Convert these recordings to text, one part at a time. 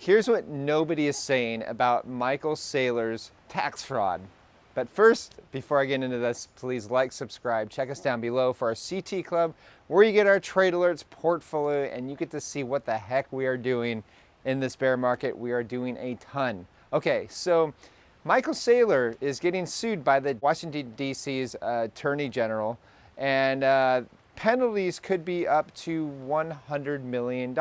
Here's what nobody is saying about Michael Saylor's tax fraud. But first, before I get into this, please like, subscribe, check us down below for our CT Club, where you get our trade alerts, portfolio, and you get to see what the heck we are doing in this bear market. We are doing a ton. Okay, so Michael Saylor is getting sued by the Washington, D.C.'s Attorney General, and penalties could be up to $100 million.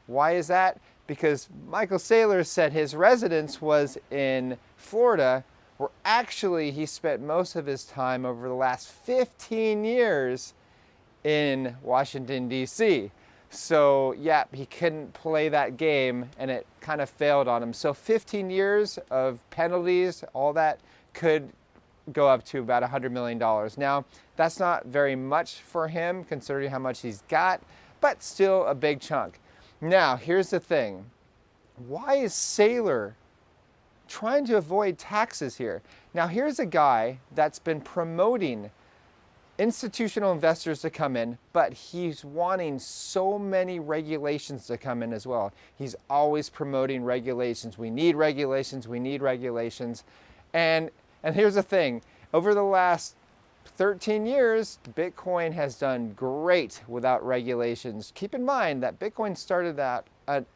Why is that? Because Michael Saylor said his residence was in Florida, where actually he spent most of his time over the last 15 years in Washington, D.C. So yeah, he couldn't play that game and it kind of failed on him. So 15 years of penalties, all that could go up to about $100 million. Now, that's not very much for him considering how much he's got, but still a big chunk. Now, here's the thing. Why is Saylor trying to avoid taxes here? Now, here's a guy that's been promoting institutional investors to come in, but he's wanting so many regulations to come in as well. He's always promoting regulations. We need regulations. We need regulations. And here's the thing. Over the last 13 years, Bitcoin has done great without regulations. Keep in mind that Bitcoin started at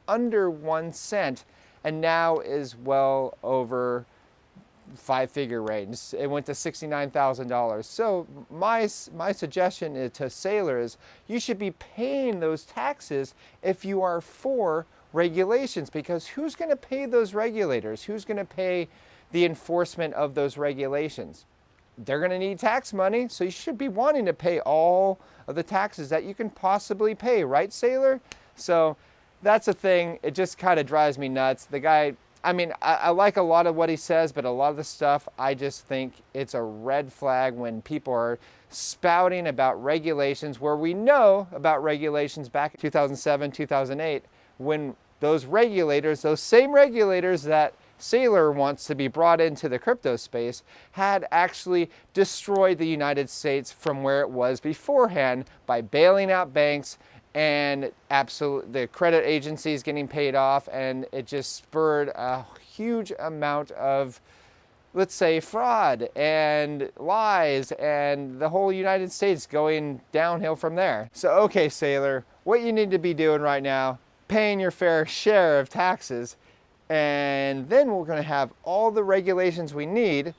under 1 cent and now is well over 5-figure range. It went to $69,000. So my suggestion to Saylor is you should be paying those taxes if you are for regulations, because who's going to pay those regulators? Who's going to pay the enforcement of those regulations? They're going to need tax money, so you should be wanting to pay all of the taxes that you can possibly pay, right, Saylor? So that's a thing. It just kind of drives me nuts. The guy, I mean, I like a lot of what he says, but a lot of the stuff, I just think it's a red flag when people are spouting about regulations, where we know about regulations back in 2007, 2008, when those regulators, those same regulators that Saylor wants to be brought into the crypto space, had actually destroyed the United States from where it was beforehand by bailing out banks and the credit agencies getting paid off, and it just spurred a huge amount of, let's say, fraud and lies, and the whole United States going downhill from there. So okay, Saylor, what you need to be doing right now, paying your fair share of taxes, and then we're going to have all the regulations we need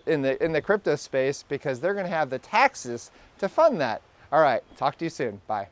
in the crypto space, because they're going to have the taxes to fund that. All right, talk to you soon. Bye.